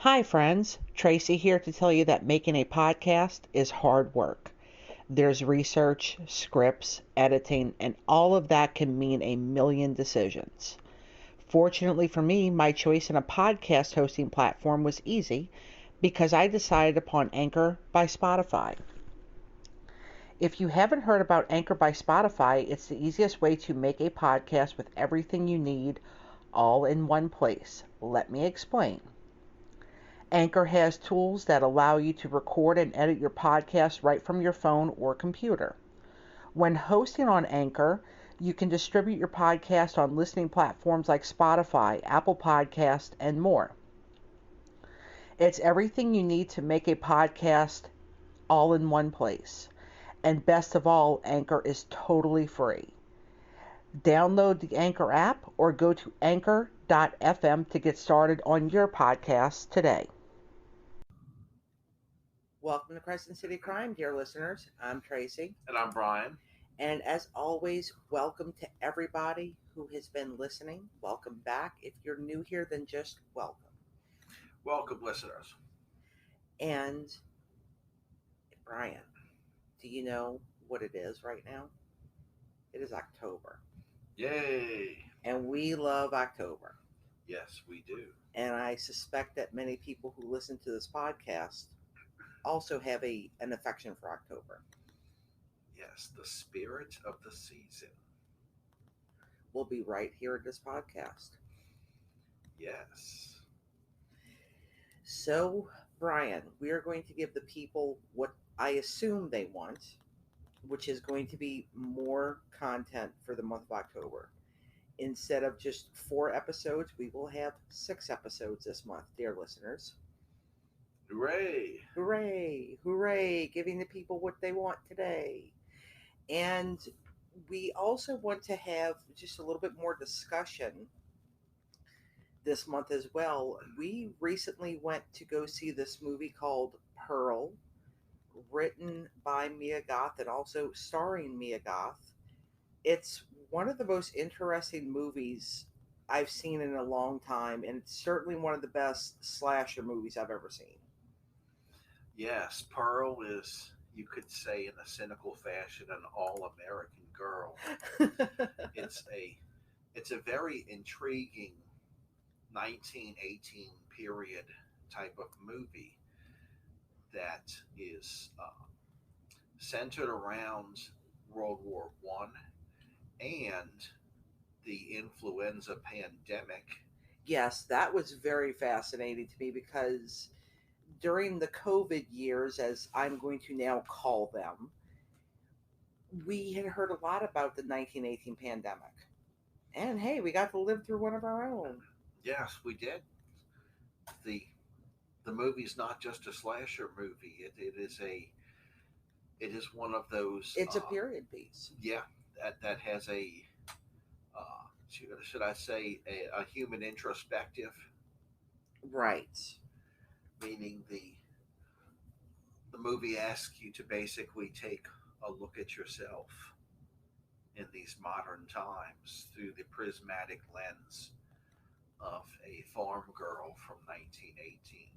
Hi friends, Tracy here to tell you that making a podcast is hard work. There's research, scripts, editing, and all of that can mean a million decisions. Fortunately for me, my choice in a podcast hosting platform was easy because I decided upon Anchor by Spotify. If you haven't heard about Anchor by Spotify, it's the easiest way to make a podcast with everything you need all in one place. Let me explain. Anchor has tools that allow you to record and edit your podcast right from your phone or computer. When hosting on Anchor, you can distribute your podcast on listening platforms like Spotify, Apple Podcast, and more. It's everything you need to make a podcast all in one place. And best of all, Anchor is totally free. Download the Anchor app or go to anchor.fm to get started on your podcast today. Welcome to Crescent City Crime, dear listeners. I'm Tracy. And I'm Brian. And as always, welcome to everybody who has been listening. Welcome back. If you're new here, then just welcome. Welcome, listeners. And Brian, do you know what it is right now? It is October. Yay! And we love October. Yes, we do. And I suspect that many people who listen to this podcast also have an affection for October. Yes, the spirit of the season will be right here at this podcast. Yes. So, Brian, we are going to give the people what I assume they want, which is going to be more content for the month of October. Instead of just 4 episodes, we will have 6 episodes this month, dear listeners. Hooray! Hooray! Hooray! Giving the people what they want today. And we also want to have just a little bit more discussion this month as well. We recently went to go see this movie called Pearl, written by Mia Goth and also starring Mia Goth. It's one of the most interesting movies I've seen in a long time, and it's certainly one of the best slasher movies I've ever seen. Yes, Pearl is, you could say in a cynical fashion, an all-American girl. It's a very intriguing 1918 period type of movie that is centered around World War I and the influenza pandemic. Yes, that was very fascinating to me because during the COVID years, as I'm going to now call them, we had heard a lot about the 1918 pandemic. And hey, we got to live through one of our own. Yes, we did. The movie's not just a slasher movie. It is one of those. It's a period piece. Yeah, that has a should I say a human introspective. Right. Meaning the movie asks you to basically take a look at yourself in these modern times through the prismatic lens of a farm girl from 1918.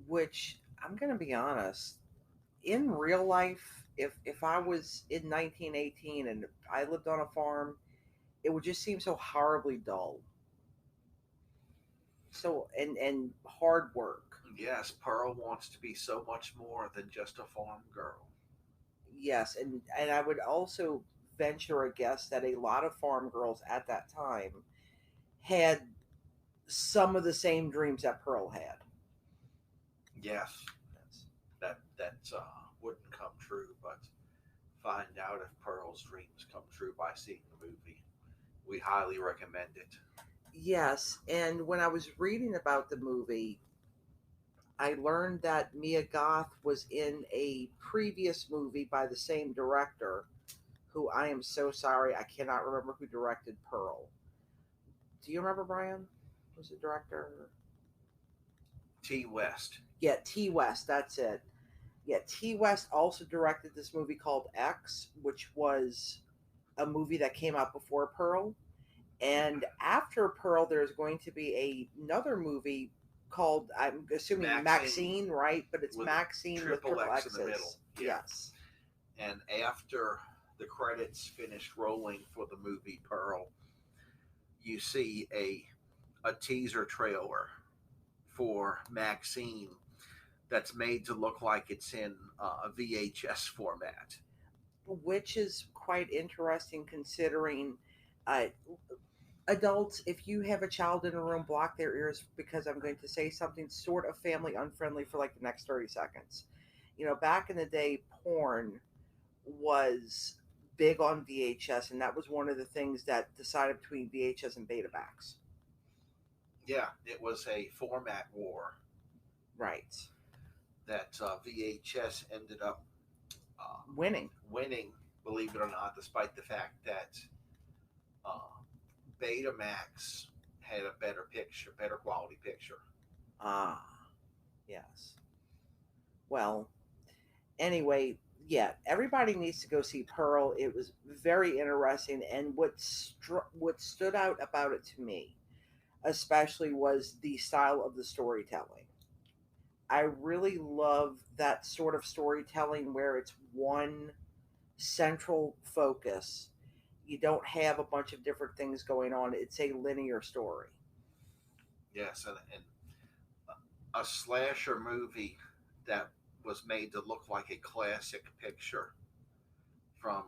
Which, I'm going to be honest, in real life, if I was in 1918 and I lived on a farm, it would just seem so horribly dull. So, and hard work. Yes, Pearl wants to be so much more than just a farm girl. Yes, and I would also venture a guess that a lot of farm girls at that time had some of the same dreams that Pearl had. Yes, that wouldn't come true, but find out if Pearl's dreams come true by seeing the movie. We highly recommend it. Yes, and when I was reading about the movie, I learned that Mia Goth was in a previous movie by the same director, who I am so sorry, I cannot remember who directed Pearl. Do you remember, Brian? Who's the director? T. West. Yeah, T. West, that's it. Yeah, T. West also directed this movie called X, which was a movie that came out before Pearl. And after Pearl, there's going to be another movie called, I'm assuming Maxine, right? But it's with Maxine with triple X X's. in the middle. Yeah. Yes. And after the credits finished rolling for the movie Pearl, you see a teaser trailer for Maxine that's made to look like it's in a VHS format. Which is quite interesting considering adults, if you have a child in a room, block their ears because I'm going to say something sort of family unfriendly for like the next 30 seconds. You know, back in the day, porn was big on VHS, and that was one of the things that decided between VHS and Betamax. Yeah, it was a format war. Right. That VHS ended up winning, believe it or not, despite the fact that Betamax had a better quality picture. Ah, yes. Well, anyway, yeah, everybody needs to go see Pearl. It was very interesting, and what stood out about it to me, especially, was the style of the storytelling. I really love that sort of storytelling where it's one central focus. You don't have a bunch of different things going on. It's a linear story. Yes, and a slasher movie that was made to look like a classic picture from,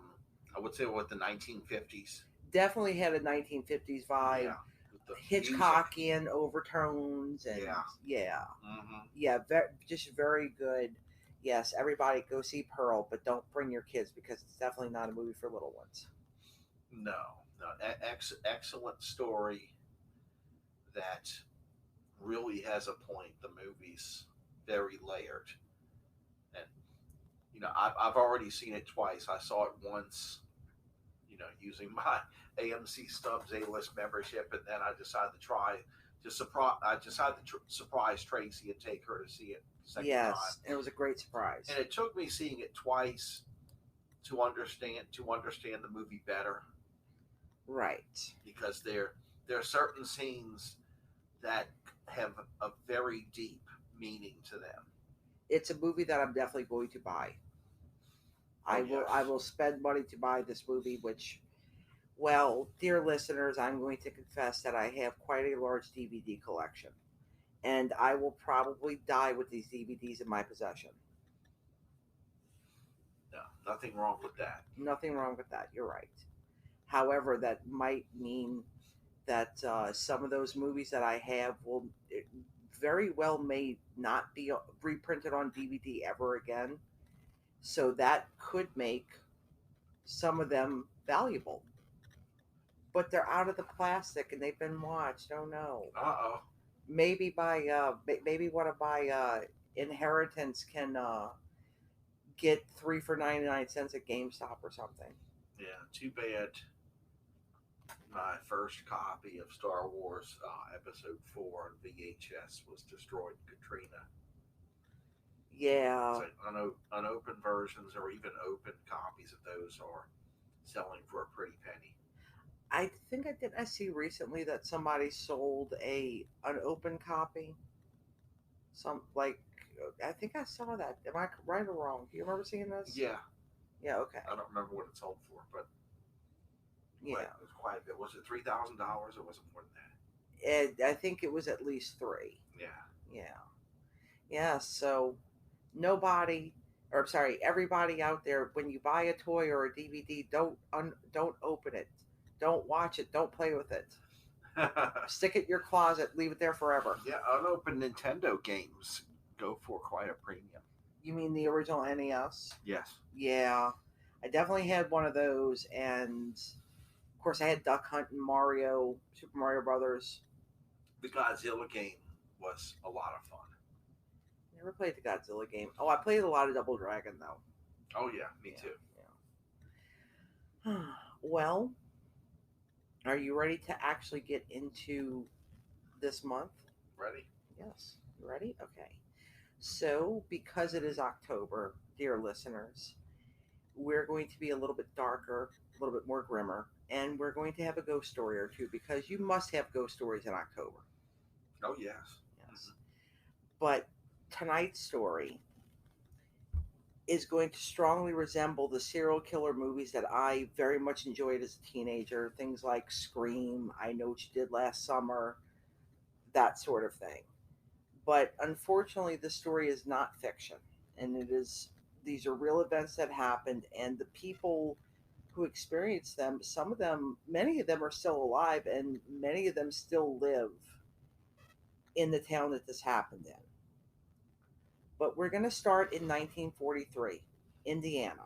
I would say, what, the 1950s. Definitely had a 1950s vibe. Yeah. Hitchcockian music, overtones, and yeah, just very good. Yes, everybody go see Pearl, but don't bring your kids because it's definitely not a movie for little ones. No. Excellent story that really has a point. The movie's very layered, and I've already seen it twice. I saw it once, using my AMC Stubbs A-list membership, and then I decided to surprise Tracy and take her to see it the second time. Yes, it was a great surprise. And it took me seeing it twice to understand the movie better. Right. Because there are certain scenes that have a very deep meaning to them. It's a movie that I'm definitely going to buy. I will spend money to buy this movie, which, well, dear listeners, I'm going to confess that I have quite a large DVD collection, and I will probably die with these DVDs in my possession. No, nothing wrong with that. Nothing wrong with that. You're right. However, that might mean that some of those movies that I have will very well may not be reprinted on DVD ever again. So that could make some of them valuable. But they're out of the plastic and they've been watched. Oh no. Uh-oh. Maybe one of my inheritance can get 3 for 99 cents at GameStop or something. Yeah, too bad. My first copy of Star Wars Episode 4 on VHS was destroyed in Katrina. Yeah. So unopened versions or even open copies of those are selling for a pretty penny. I think I see recently that somebody sold an unopened copy. I think I saw that. Am I right or wrong? Do you remember seeing this? Yeah. Yeah, okay. I don't remember what it sold for, but yeah, it was quite a bit. Was it $3,000 or was it more than that? I think it was at least 3. Yeah. Yeah. So everybody out there, when you buy a toy or a DVD, don't open it. Don't watch it. Don't play with it. Stick it in your closet. Leave it there forever. Yeah, unopened Nintendo games go for quite a premium. You mean the original NES? Yes. Yeah. I definitely had one of those, and of course I had Duck Hunt and Super Mario Brothers. The Godzilla game was a lot of fun. Never played the Godzilla game. Oh, I played a lot of Double Dragon, though. Oh, yeah, me too. Yeah. Well, are you ready to actually get into this month? Ready? Yes. You ready? Okay. So, because it is October, dear listeners, we're going to be a little bit darker, a little bit more grimmer, and we're going to have a ghost story or two because you must have ghost stories in October. Oh, yes. Yes. But tonight's story is going to strongly resemble the serial killer movies that I very much enjoyed as a teenager. Things like Scream, I Know What You Did Last Summer, that sort of thing. But unfortunately, the story is not fiction, and these are real events that happened, and the people who experienced them, some of them, many of them are still alive, and many of them still live in the town that this happened in. But we're going to start in 1943, Indiana.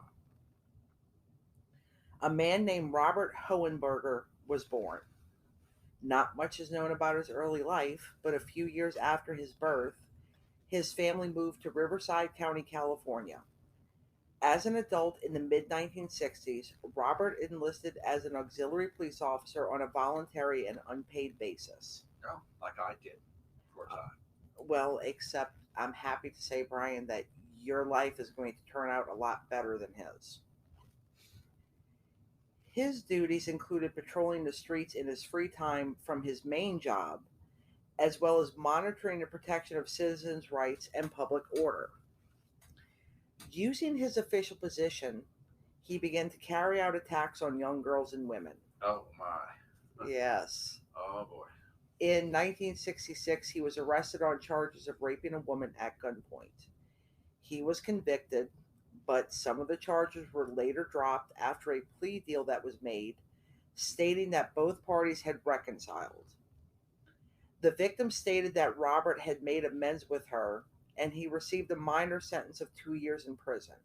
A man named Robert Hohenberger was born. Not much is known about his early life, but a few years after his birth, his family moved to Riverside County, California. As an adult in the mid 1960s, Robert enlisted as an auxiliary police officer on a voluntary and unpaid basis. Oh, like I did for a time. Well, except I'm happy to say, Brian, that your life is going to turn out a lot better than his. His duties included patrolling the streets in his free time from his main job, as well as monitoring the protection of citizens' rights and public order. Using his official position, he began to carry out attacks on young girls and women. Oh, my. Yes. Oh, boy. In 1966, he was arrested on charges of raping a woman at gunpoint. He was convicted, but some of the charges were later dropped after a plea deal that was made, stating that both parties had reconciled. The victim stated that Robert had made amends with her, and he received a minor sentence of 2 years in prison.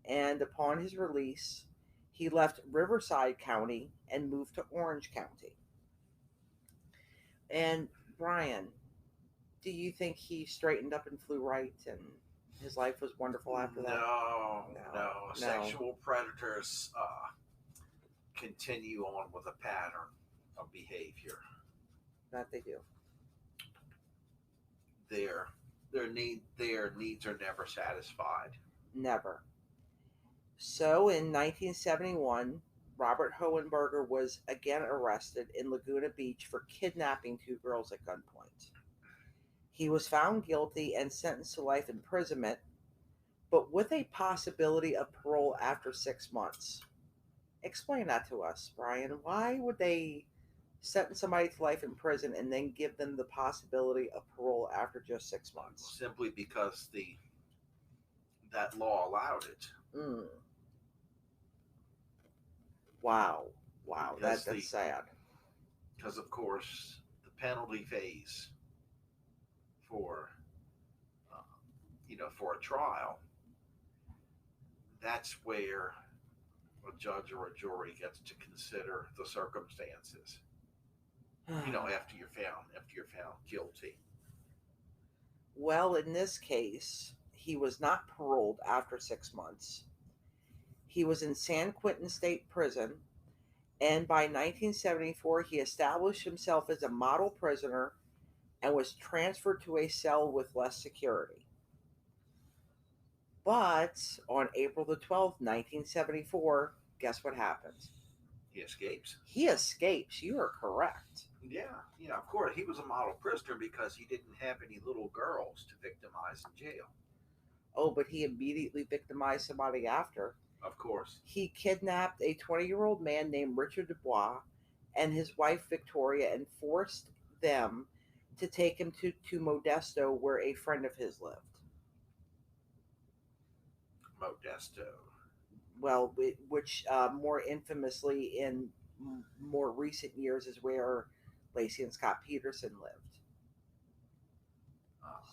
And upon his release, he left Riverside County and moved to Orange County. And Brian, do you think he straightened up and flew right and his life was wonderful after that? No. Sexual predators continue on with a pattern of behavior. That they do. Their needs are never satisfied. Never. So in 1971, Robert Hohenberger was again arrested in Laguna Beach for kidnapping 2 girls at gunpoint. He was found guilty and sentenced to life imprisonment, but with a possibility of parole after 6 months. Explain that to us, Brian. Why would they sentence somebody to life in prison and then give them the possibility of parole after just 6 months? Simply because that law allowed it. Wow, that's sad. Because of course the penalty phase for for a trial, that's where a judge or a jury gets to consider the circumstances. After you're found guilty. Well, in this case, he was not paroled after 6 months. He was in San Quentin State Prison, and by 1974, he established himself as a model prisoner and was transferred to a cell with less security. But on April the 12th, 1974, guess what happens? He escapes. He escapes. You are correct. Yeah, of course. He was a model prisoner because he didn't have any little girls to victimize in jail. Oh, but he immediately victimized somebody after. Of course. He kidnapped a 20-year-old man named Richard Dubois and his wife Victoria and forced them to take him to Modesto, where a friend of his lived. Modesto. Well, which more infamously in more recent years is where Lacey and Scott Peterson lived.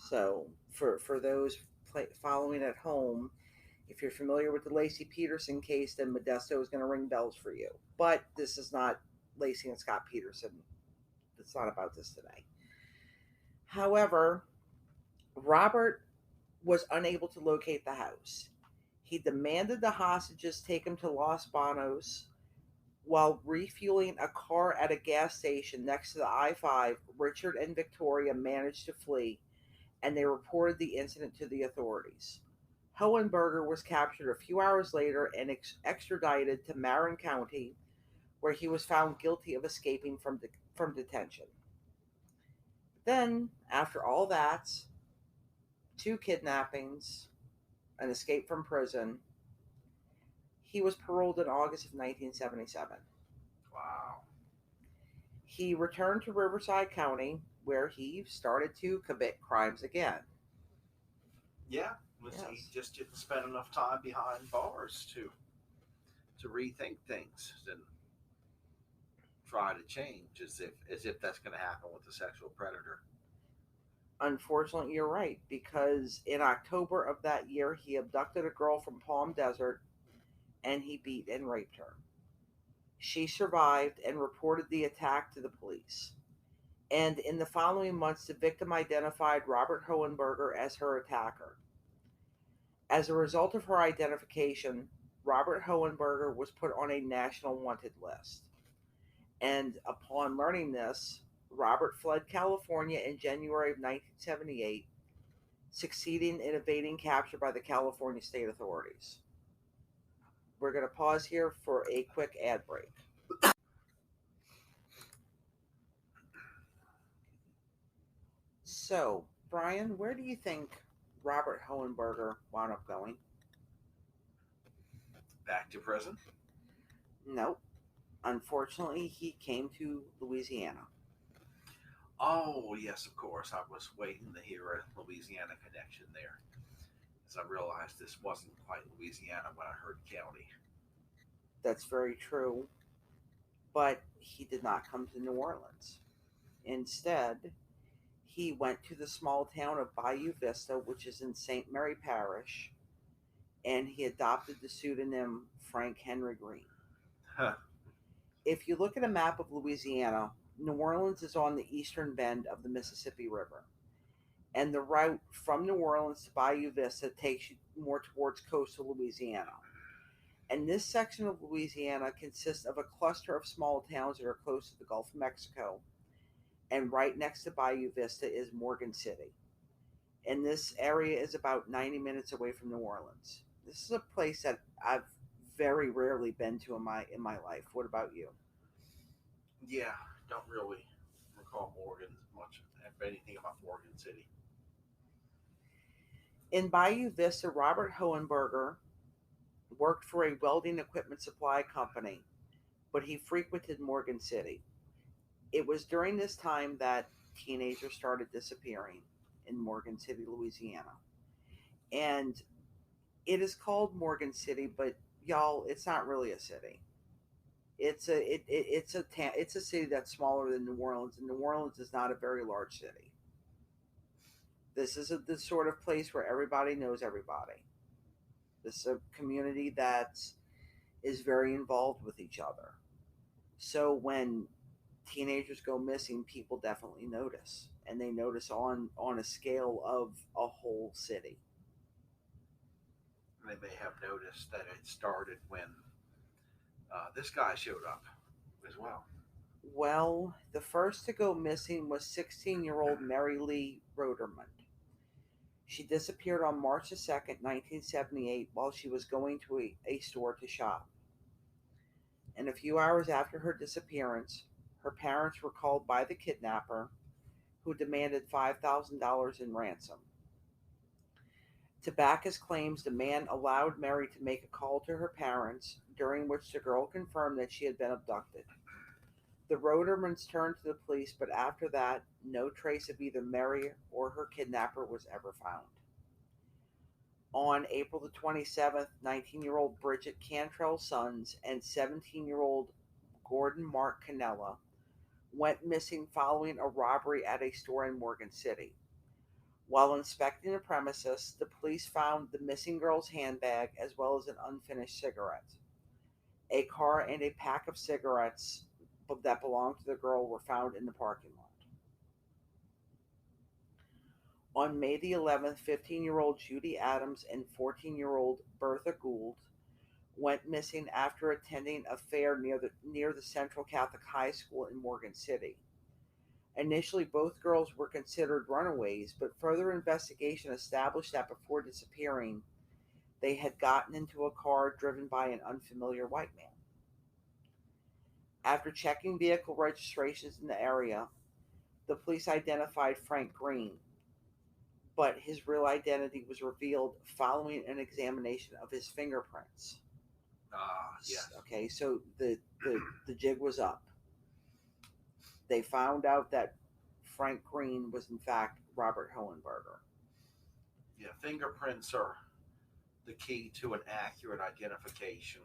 So for those following at home, if you're familiar with the Lacey Peterson case, then Modesto is going to ring bells for you. But this is not Lacey and Scott Peterson. It's not about this today. However, Robert was unable to locate the house. He demanded the hostages take him to Los Banos. While refueling a car at a gas station next to the I-5, Richard and Victoria managed to flee, and they reported the incident to the authorities. Hohenberger was captured a few hours later and extradited to Marin County, where he was found guilty of escaping from detention. Then, after all that, 2 kidnappings, an escape from prison. He was paroled in August of 1977. Wow. He returned to Riverside County, where he started to commit crimes again. Yeah, he just didn't spend enough time behind bars to rethink things and try to change, as if that's going to happen with a sexual predator. Unfortunately, you're right, because in October of that year, he abducted a girl from Palm Desert and he beat and raped her. She survived and reported the attack to the police. And in the following months, the victim identified Robert Hohenberger as her attacker. As a result of her identification, Robert Hohenberger was put on a national wanted list. And upon learning this, Robert fled California in January of 1978, succeeding in evading capture by the California state authorities. We're going to pause here for a quick ad break. So, Brian, where do you think Robert Hohenberger wound up going? Back to prison? Nope. Unfortunately, he came to Louisiana. Oh, yes, of course. I was waiting to hear a Louisiana connection there, as I realized this wasn't quite Louisiana when I heard county. That's very true. But he did not come to New Orleans. Instead, he went to the small town of Bayou Vista, which is in St. Mary Parish, and he adopted the pseudonym Frank Henry Green. Huh. If you look at a map of Louisiana, New Orleans is on the eastern bend of the Mississippi River. And the route from New Orleans to Bayou Vista takes you more towards coastal Louisiana. And this section of Louisiana consists of a cluster of small towns that are close to the Gulf of Mexico. And right next to Bayou Vista is Morgan City. And this area is about 90 minutes away from New Orleans. This is a place that I've very rarely been to in my life. What about you? Yeah, don't really recall Morgan much, if anything, about Morgan City. In Bayou Vista, Robert Hohenberger worked for a welding equipment supply company, but he frequented Morgan City. It was during this time that teenagers started disappearing in Morgan City, Louisiana. And it is called Morgan City, but y'all, it's not really a city. It's a city that's smaller than New Orleans, and New Orleans is not a very large city. This is the sort of place where everybody knows everybody. This is a community that is very involved with each other. So when teenagers go missing, people definitely notice, and they notice on a scale of a whole city. They may have noticed that it started when this guy showed up as well. Well, the first to go missing was 16-year-old Mary Lee Roderman. She disappeared on March 2nd, 1978, while she was going to a store to shop. And a few hours after her disappearance, her parents were called by the kidnapper, who demanded $5,000 in ransom. To back his claims, the man allowed Mary to make a call to her parents, during which the girl confirmed that she had been abducted. The Rodermans turned to the police, but after that, no trace of either Mary or her kidnapper was ever found. On April the 27th, 19-year-old Bridget Cantrell's sons and 17-year-old Gordon Mark Canella went missing following a robbery at a store in Morgan City. While inspecting the premises, the police found the missing girl's handbag as well as an unfinished cigarette. A car and a pack of cigarettes that belonged to the girl were found in the parking lot. On May the 11th, 15-year-old Judy Adams and 14-year-old Bertha Gould went missing after attending a fair near the Central Catholic High School in Morgan City. Initially, both girls were considered runaways, but further investigation established that before disappearing, they had gotten into a car driven by an unfamiliar white man. After checking vehicle registrations in the area, the police identified Frank Green, but his real identity was revealed following an examination of his fingerprints. Yes. Okay, so the jig was up. They found out that Frank Green was in fact Robert Hohenberger. Yeah, fingerprints are the key to an accurate identification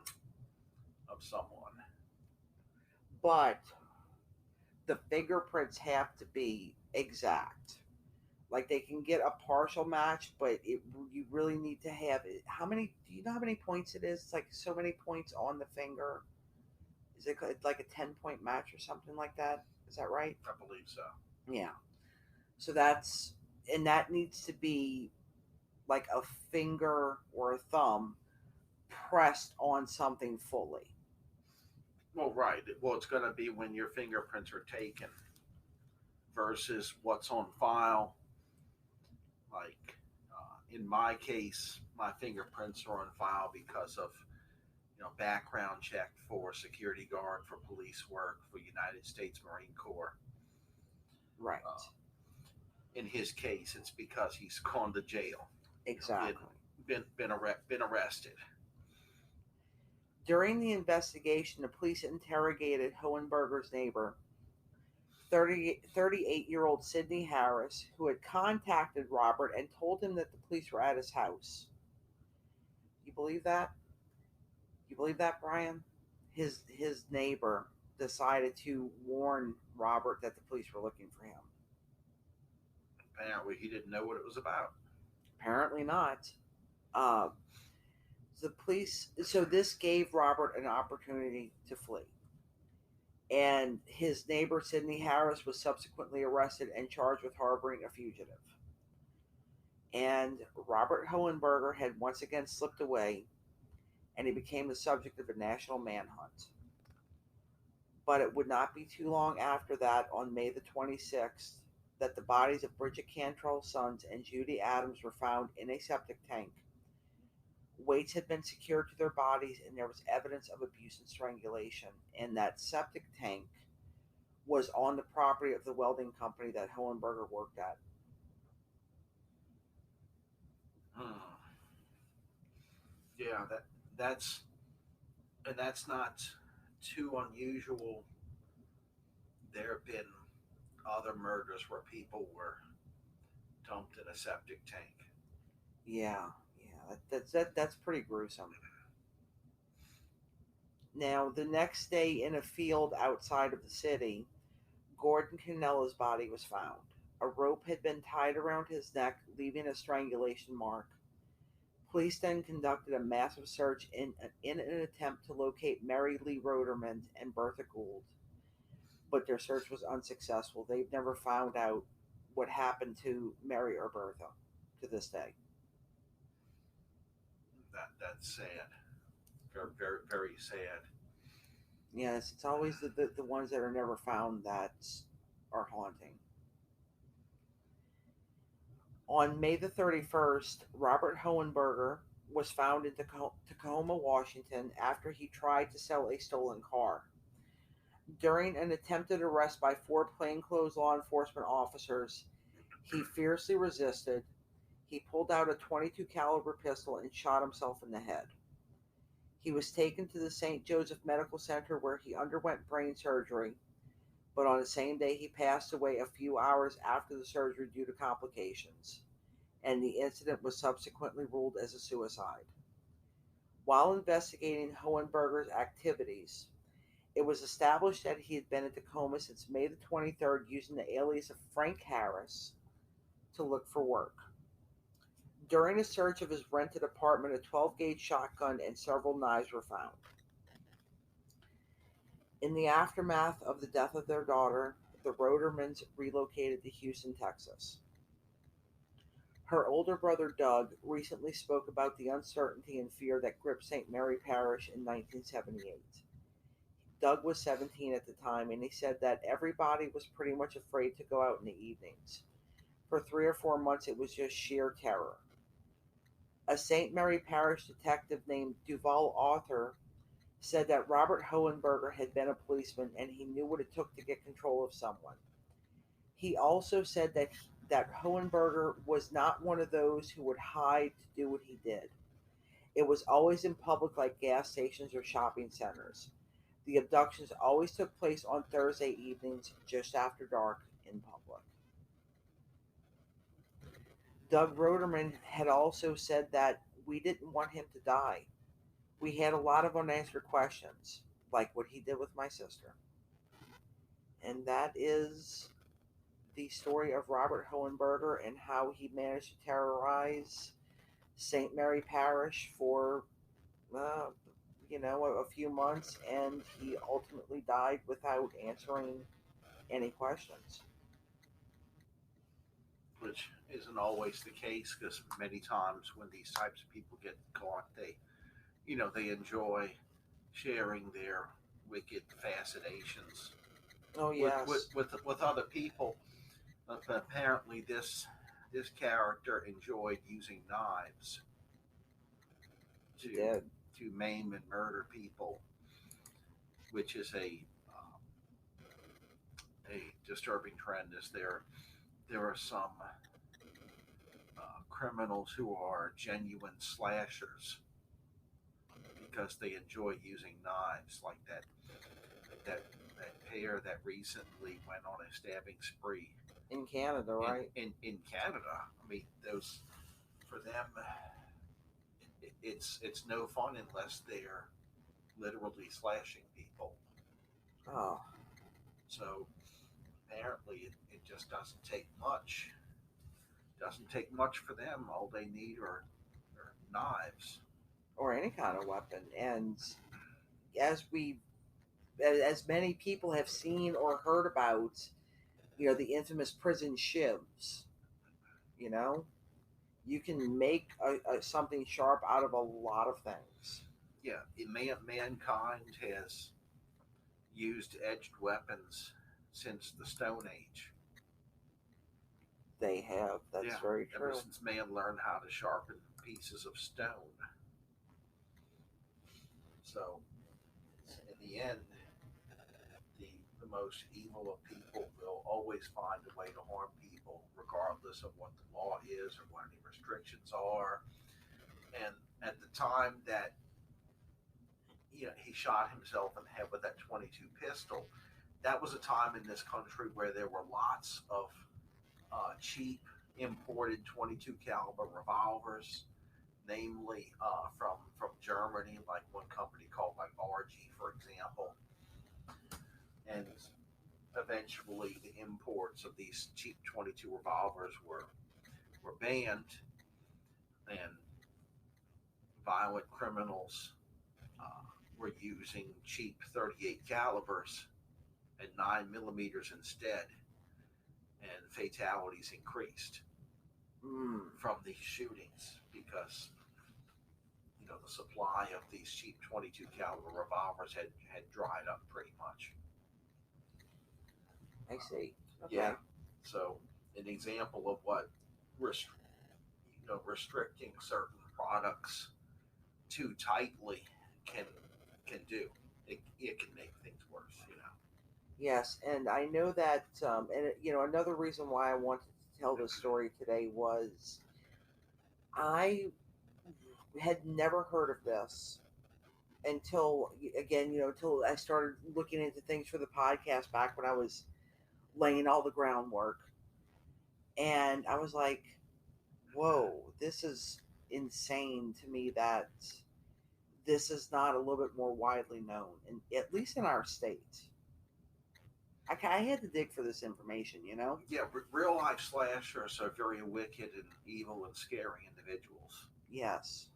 of someone. But the fingerprints have to be exact. Like they can get a partial match, but you really need to have it. How many? Do you know how many points it is? It's like so many points on the finger. Is it like a 10-point match or something like that? Is that right? I believe so. Yeah. So that needs to be like a finger or a thumb pressed on something fully. Well, right. Well, it's going to be when your fingerprints are taken versus what's on file. Like in my case, my fingerprints are on file because of background check for security guard, for police work, for United States Marine Corps. Right. In his case, it's because he's gone to jail. Exactly. Been arrested. During the investigation, the police interrogated Hohenberger's neighbor, 38-year-old Sidney Harris, who had contacted Robert and told him that the police were at his house. You believe that? You believe that, Brian? His neighbor decided to warn Robert that the police were looking for him. Apparently, he didn't know what it was about. Apparently not. The police. So this gave Robert an opportunity to flee, and his neighbor Sidney Harris was subsequently arrested and charged with harboring a fugitive. And Robert Hohenberger had once again slipped away, and he became the subject of a national manhunt. But it would not be too long after that, on May the 26th, that the bodies of Bridget Cantrell's sons and Judy Adams were found in a septic tank. Weights had been secured to their bodies, and there was evidence of abuse and strangulation. And that septic tank was on the property of the welding company that Hohenberger worked at. Yeah, that's not too unusual. There have been other murders where people were dumped in a septic tank. Yeah, that's pretty gruesome. Now, the next day, in a field outside of the city, Gordon Canella's body was found. A rope had been tied around his neck, leaving a strangulation mark. Police then conducted a massive search in an attempt to locate Mary Lee Roderman and Bertha Gould, but their search was unsuccessful. They've never found out what happened to Mary or Bertha to this day. That's sad. Very, very, very sad. Yes, it's always the ones that are never found that are haunting. On May the 31st, Robert Hohenberger was found in Tacoma, Washington, after he tried to sell a stolen car. During an attempted arrest by 4 plainclothes law enforcement officers, he fiercely resisted. He pulled out a .22 caliber pistol and shot himself in the head. He was taken to the St. Joseph Medical Center, where he underwent brain surgery, but on the same day he passed away a few hours after the surgery due to complications, and the incident was subsequently ruled as a suicide. While investigating Hohenberger's activities, it was established that he had been in Tacoma since May the 23rd using the alias of Frank Harris to look for work. During a search of his rented apartment, a 12-gauge shotgun and several knives were found. In the aftermath of the death of their daughter, the Rodermans relocated to Houston, Texas. Her older brother, Doug, recently spoke about the uncertainty and fear that gripped St. Mary Parish in 1978. Doug was 17 at the time, and he said that everybody was pretty much afraid to go out in the evenings. For 3 or 4 months, it was just sheer terror. A St. Mary Parish detective named Duval Arthur said that Robert Hohenberger had been a policeman and he knew what it took to get control of someone. He also said that that Hohenberger was not one of those who would hide to do what he did. It was always in public, like gas stations or shopping centers. The abductions always took place on Thursday evenings, just after dark, in public. Doug Roderman had also said that we didn't want him to die. We had a lot of unanswered questions, like what he did with my sister. And that is the story of Robert Hohenberger and how he managed to terrorize St. Mary Parish for, uh, a few months, and he ultimately died without answering any questions. Which isn't always the case, because many times when these types of people get caught, they enjoy sharing their wicked fascinations Oh, yes. with other people. But apparently, this character enjoyed using knives to maim and murder people, which is a disturbing trend. Is there are some criminals who are genuine slashers because they enjoy using knives, like that pair that recently went on a stabbing spree in Canada, right? In Canada. I mean, those, for them, it's no fun unless they're literally slashing people. Oh. So apparently it just doesn't take much. Doesn't take much for them. All they need are knives. Or any kind of weapon. And as many people have seen or heard about, the infamous prison shivs, you can make something sharp out of a lot of things. Yeah, mankind has used edged weapons since the Stone Age. They have. That's very true. Ever since man learned how to sharpen pieces of stone. So, in the end, the most evil of people will always find a way to harm people, regardless of what the law is or what any restrictions are. And at the time that he shot himself in the head with that .22 pistol, that was a time in this country where there were lots of cheap imported .22 caliber revolvers, namely from Germany, like one company called like RG, for example. And eventually the imports of these cheap .22 revolvers were banned, and violent criminals were using cheap .38 calibers and 9mm instead, and fatalities increased from these shootings because the supply of these cheap .22 caliber revolvers had dried up pretty much. I see. Okay. Yeah. So an example of what restricting certain products too tightly can do. It can make things worse. Yes, and I know that, another reason why I wanted to tell this story today was I had never heard of this until I started looking into things for the podcast back when I was laying all the groundwork. And I was like, whoa, this is insane to me that this is not a little bit more widely known, and at least in our state. I had to dig for this information, Yeah, real life slashers are very wicked and evil and scary individuals. Yes.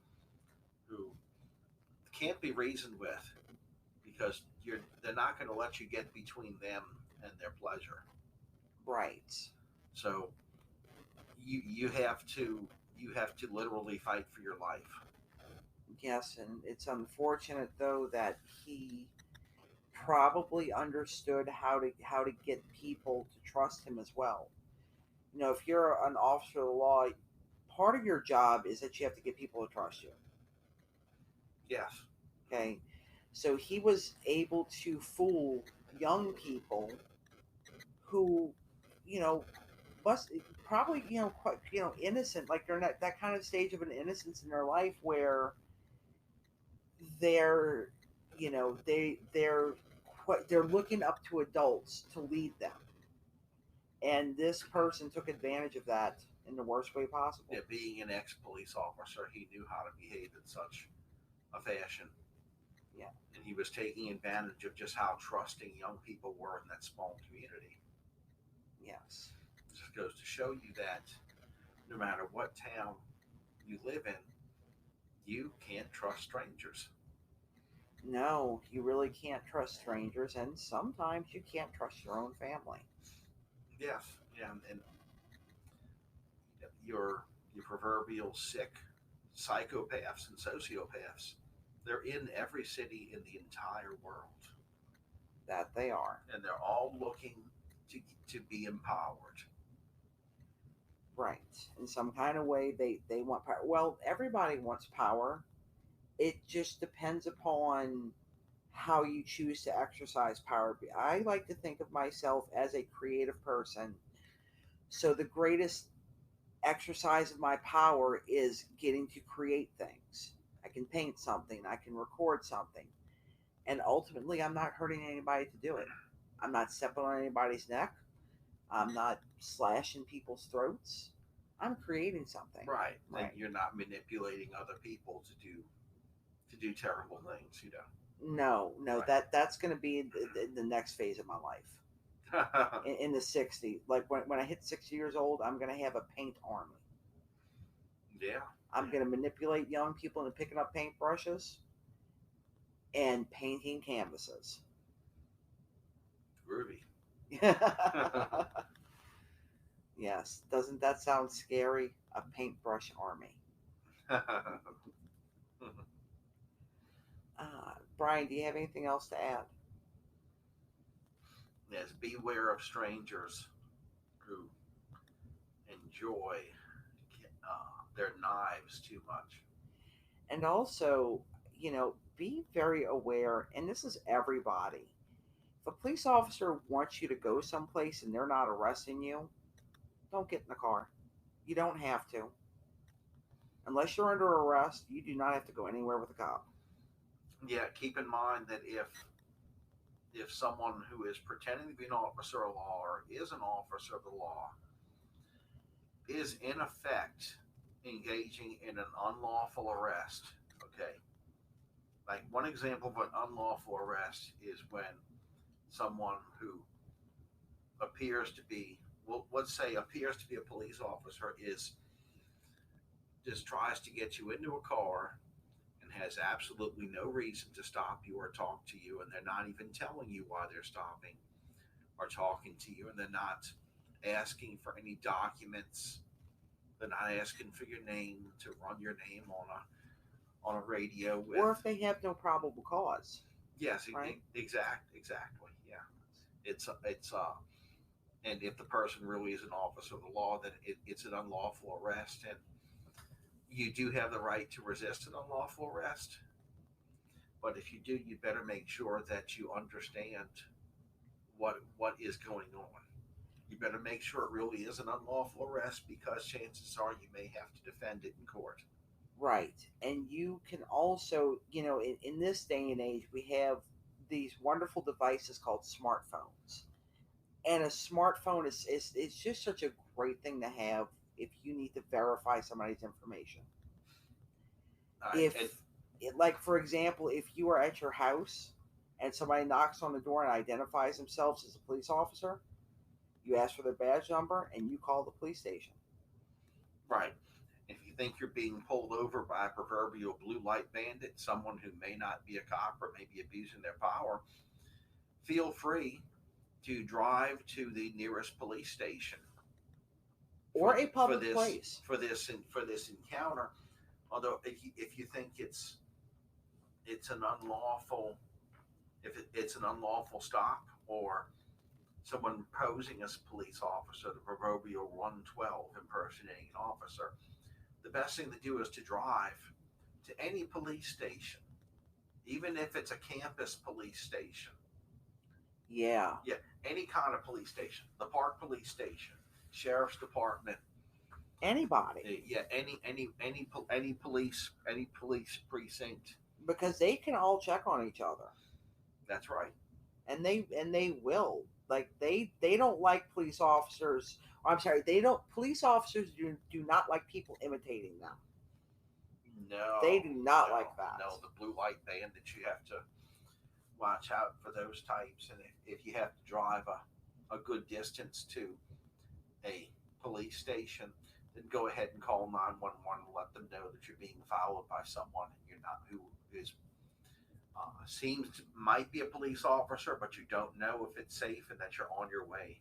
Who can't be reasoned with, because they're not going to let you get between them and their pleasure. Right. So you have to literally fight for your life. Yes, and it's unfortunate though that he probably understood how to get people to trust him as well. If you're an officer of the law, part of your job is that you have to get people to trust you. Yes. Okay. So he was able to fool young people who, probably, quite, innocent. Like they're not that kind of stage of an innocence in their life where they're, they're looking up to adults to lead them. And this person took advantage of that in the worst way possible. Yeah, being an ex-police officer, he knew how to behave in such a fashion. Yeah. And he was taking advantage of just how trusting young people were in that small community. Yes. It just goes to show you that no matter what town you live in, you can't trust strangers. No, you really can't trust strangers, and sometimes you can't trust your own family. Yes, yeah, and your proverbial sick psychopaths and sociopaths, they're in every city in the entire world. That they are. And they're all looking to be empowered. Right. In some kind of way, they want power. Well, everybody wants power. It just depends upon how you choose to exercise power. I like to think of myself as a creative person. So the greatest exercise of my power is getting to create things. I can paint something, I can record something. And ultimately, I'm not hurting anybody to do it. I'm not stepping on anybody's neck. I'm not slashing people's throats. I'm creating something. Right. And you're not manipulating other people to do terrible things, No, right. that's going to be the next phase of my life. in the 60s. Like when I hit 60 years old, I'm going to have a paint army. Yeah. I'm going to manipulate young people into picking up paintbrushes and painting canvases. Groovy. Yes. Doesn't that sound scary? A paintbrush army. Brian, do you have anything else to add? Yes, beware of strangers who enjoy their knives too much. And also, be very aware, and this is everybody. If a police officer wants you to go someplace and they're not arresting you, don't get in the car. You don't have to. Unless you're under arrest, you do not have to go anywhere with a cop. Yeah, keep in mind that if someone who is pretending to be an officer of law or is an officer of the law is in effect engaging in an unlawful arrest, okay? Like one example of an unlawful arrest is when someone who appears to be, well, let's say appears to be a police officer just tries to get you into a car and has absolutely no reason to stop you or talk to you, and they're not even telling you why they're stopping or talking to you, and they're not asking for any documents. They're not asking for your name to run your name on a radio with. Or if they have no probable cause. Yes, right? Exactly. Yeah, it's and if the person really is an officer of the law, then it's an unlawful arrest, and you do have the right to resist an unlawful arrest. But if you do, you better make sure that you understand what is going on. You better make sure it really is an unlawful arrest, because chances are you may have to defend it in court. Right. And you can also, in this day and age, we have these wonderful devices called smartphones. And a smartphone is just such a great thing to have if you need to verify somebody's information. Like, for example, if you are at your house and somebody knocks on the door and identifies themselves as a police officer, you ask for their badge number and you call the police station. Right. If you think you're being pulled over by a proverbial blue light bandit, someone who may not be a cop or may be abusing their power, feel free to drive to the nearest police station or a public place for this encounter. Although if you think it's an unlawful, if it's an unlawful stop, or someone posing as a police officer, the proverbial 112 impersonating an officer, the best thing to do is to drive to any police station, even if it's a campus police station. Yeah. Yeah, any kind of police station, the park police station, sheriff's department, anybody, yeah, any police precinct. because they can all check on each other, That's right. and they will. Like they don't like police officers. I'm sorry, they don't. Police officers do not like people imitating them. No, They do not no, like that. No, the blue light bandits, you have to watch out for those types. And if you have to drive a good distance to a police station, then go ahead and call 911 and let them know that you're being followed by someone and you're not, who is might be a police officer, but you don't know if it's safe and that you're on your way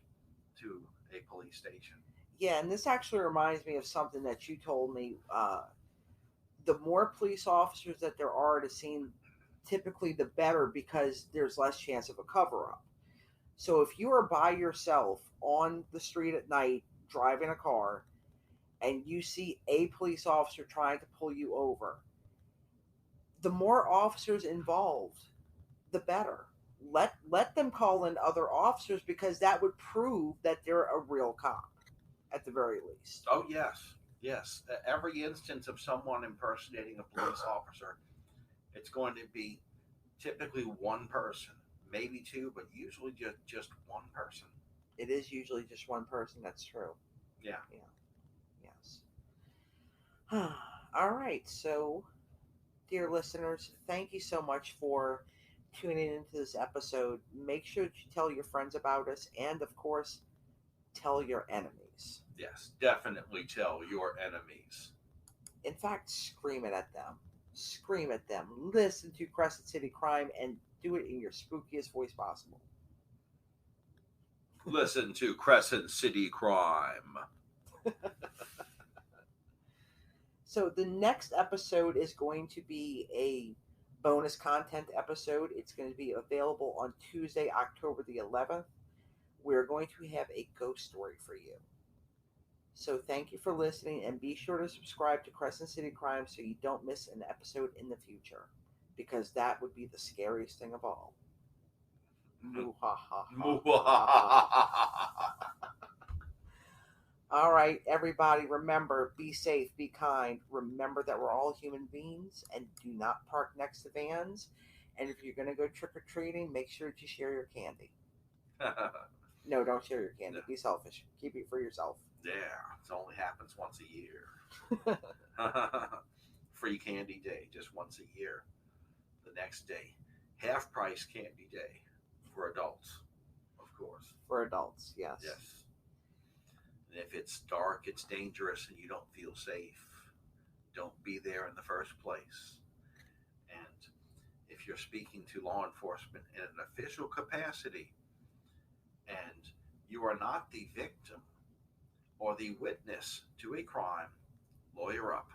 to a police station. Yeah, and this actually reminds me of something that you told me. The more police officers that there are at a scene, typically the better, because there's less chance of a cover-up. So if you are by yourself on the street at night driving a car and you see a police officer trying to pull you over, the more officers involved, the better. Let them call in other officers, because that would prove that they're a real cop at the very least. Oh, yes. Yes. Every instance of someone impersonating a police officer, it's going to be typically one person, maybe two, but usually just one person. It is usually just one person. That's true. Yeah. Yes. All right. So, dear listeners, thank you so much for tuning into this episode. Make sure that you tell your friends about us, and of course, tell your enemies. Yes, definitely tell your enemies. In fact, scream it at them. Scream at them. Listen to Crescent City Crime and do it in your spookiest voice possible. Listen to Crescent City Crime. So the next episode is going to be a bonus content episode. It's going to be available on Tuesday, October the 11th. We're going to have a ghost story for you. So thank you for listening, and be sure to subscribe to Crescent City Crime so you don't miss an episode in the future, because that would be the scariest thing of all. All right, everybody, remember, be safe, be kind. Remember that we're all human beings, and do not park next to vans. And if you're going to go trick-or-treating, make sure that you share your candy. No, don't share your candy. No. Be selfish. Keep it for yourself. Yeah, it only happens once a year. Free candy day, just once a year. The next day, half price candy day for adults, of course. For adults, yes. Yes. And if it's dark, it's dangerous, and you don't feel safe, don't be there in the first place. And if you're speaking to law enforcement in an official capacity, and you are not the victim or the witness to a crime, lawyer up.